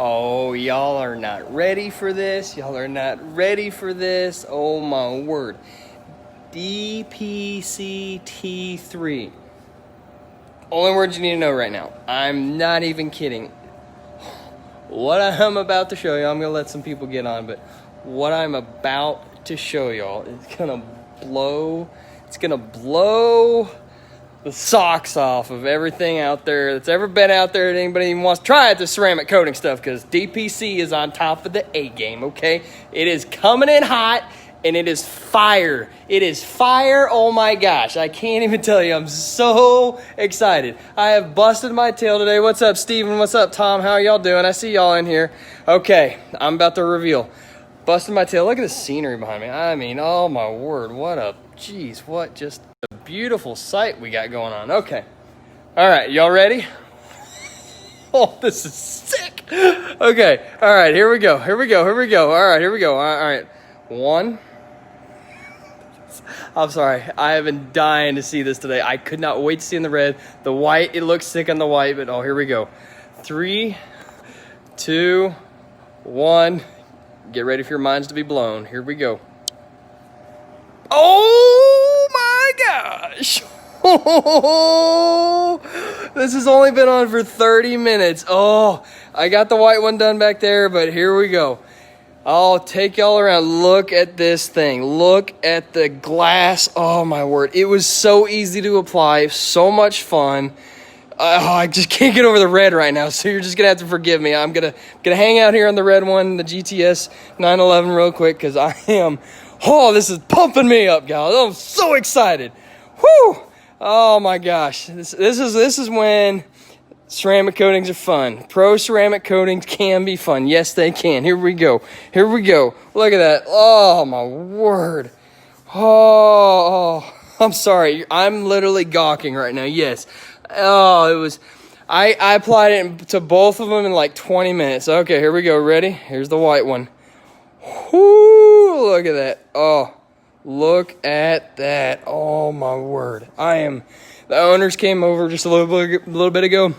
Oh, y'all are not ready for this. Y'all are not ready for this. Oh my word. DPC T3. Only words you need to know right now. I'm not even kidding. What I'm about to show you, I'm going to let some people get on, but what I'm about to show y'all is going to blow, it's going to blow the socks off of everything out there that's ever been out there that anybody even wants to try it, the ceramic coating stuff, because DPC is on top of the A game, okay? It is coming in hot, and it is fire. It is fire, oh my gosh. I can't even tell you, I'm so excited. I have busted my tail today. What's up, Steven? What's up, Tom? How are y'all doing? I see y'all in here. Okay, I'm about to reveal. Busted my tail. Look at the scenery behind me. I mean, oh my word, what a, geez, what just a beautiful sight we got going on. Okay, all right, y'all ready? Oh, this is sick. Okay, all right, here we go. All right, here we go. All right, one. I'm sorry, I have been dying to see this today. I could not wait to see in the red. The white, it looks sick on the white, but oh, here we go. 3, 2, 1. Get ready for your minds to be blown. Here we go. Oh my gosh. This has only been on for 30 minutes. Oh, I got the white one done back there, but here we go. I'll take y'all around. Look at this thing. Look at the glass. Oh my word. It was so easy to apply. So much fun. I just can't get over the red right now, so you're just gonna have to forgive me. I'm gonna hang out here on the red one, the GTS 911, real quick, because I am. Oh, this is pumping me up, guys. I'm so excited. Whew! Oh my gosh, this is when ceramic coatings are fun. Pro ceramic coatings can be fun. Yes, they can. Here we go. Look at that. Oh my word. Oh, I'm sorry. I'm literally gawking right now. Yes. Oh, it was, I applied it to both of them in like 20 minutes. Okay, here we go. Ready? Here's the white one. Whoo, look at that. Oh, look at that. Oh, my word. The owners came over just a little bit ago,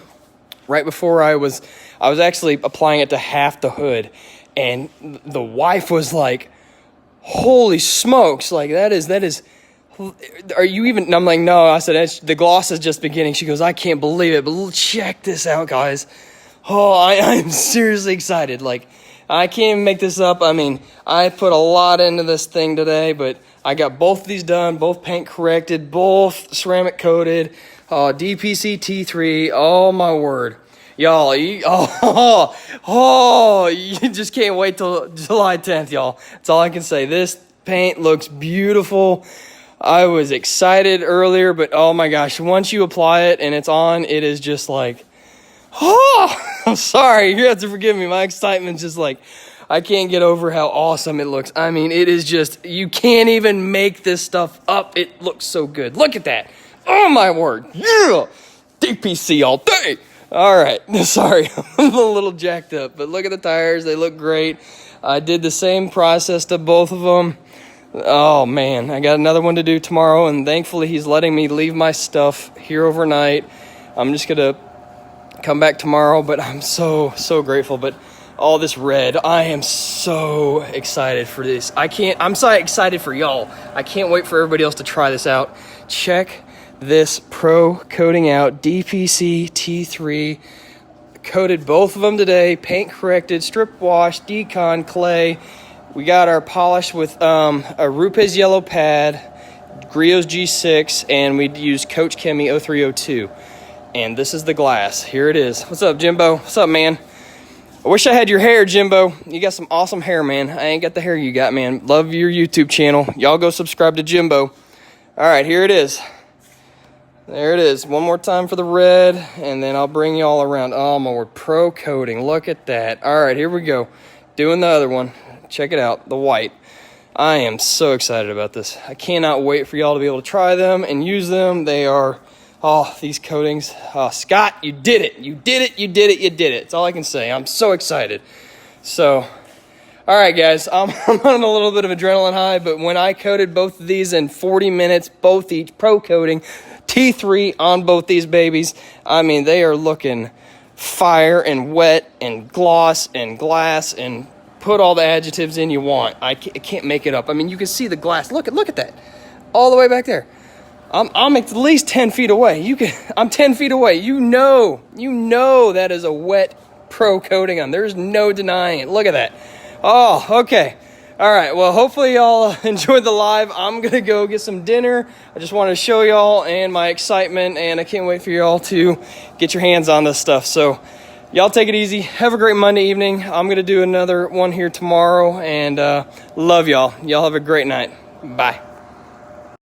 right before I was actually applying it to half the hood. And the wife was like, holy smokes, like that is, are you even? And I'm like, no. I said, the gloss is just beginning. She goes, I can't believe it, but check this out, guys. Oh, I am seriously excited. Like, I can't even make this up. I mean, I put a lot into this thing today, but I got both of these done, both paint corrected, both ceramic coated, DPC T3. Oh my word, y'all! You just can't wait till July 10th, y'all. That's all I can say. This paint looks beautiful. I was excited earlier, but oh my gosh, once you apply it and it's on, it is just like, oh, I'm sorry. You have to forgive me. My excitement's just like, I can't get over how awesome it looks. I mean, it is just, you can't even make this stuff up. It looks so good. Look at that. Oh my word. Yeah. DPC all day. All right. Sorry. I'm a little jacked up, but look at the tires. They look great. I did the same process to both of them. Oh man, I got another one to do tomorrow, and thankfully he's letting me leave my stuff here overnight. I'm just gonna come back tomorrow, but I'm so grateful. But all this red, I am so excited for this. I'm so excited for y'all. I can't wait for everybody else to try this out. Check this pro coating out. DPC T3 coated both of them today, paint corrected, strip wash, decon, clay. We got our polish with a Rupes yellow pad, Griot's G6, and we used Coach Chemi 0302. And this is the glass. Here it is. What's up, Jimbo? What's up, man? I wish I had your hair, Jimbo. You got some awesome hair, man. I ain't got the hair you got, man. Love your YouTube channel. Y'all go subscribe to Jimbo. All right, here it is. There it is. One more time for the red, and then I'll bring you all around. Oh, my word. Pro coating. Look at that. All right, here we go. Doing the other one. Check it out, the white. I am so excited about this. I cannot wait for y'all to be able to try them and use them. They are, these coatings. Scott, you did it. You did it. That's all I can say. I'm so excited. So, all right, guys, I'm on a little bit of adrenaline high, but when I coated both of these in 40 minutes, both each pro coating, T3 on both these babies, I mean, they are looking fire and wet and gloss and glass and put all the adjectives in you want. I can't make it up. I mean, you can see the glass. Look at that. All the way back there. I'm at least 10 feet away. I'm 10 feet away. You know that is a wet pro coating on. There's no denying it. Look at that. Oh, okay. All right. Well, hopefully y'all enjoyed the live. I'm going to go get some dinner. I just wanted to show y'all and my excitement, and I can't wait for y'all to get your hands on this stuff. So y'all take it easy. Have a great Monday evening. I'm going to do another one here tomorrow, and love y'all. Y'all have a great night. Bye.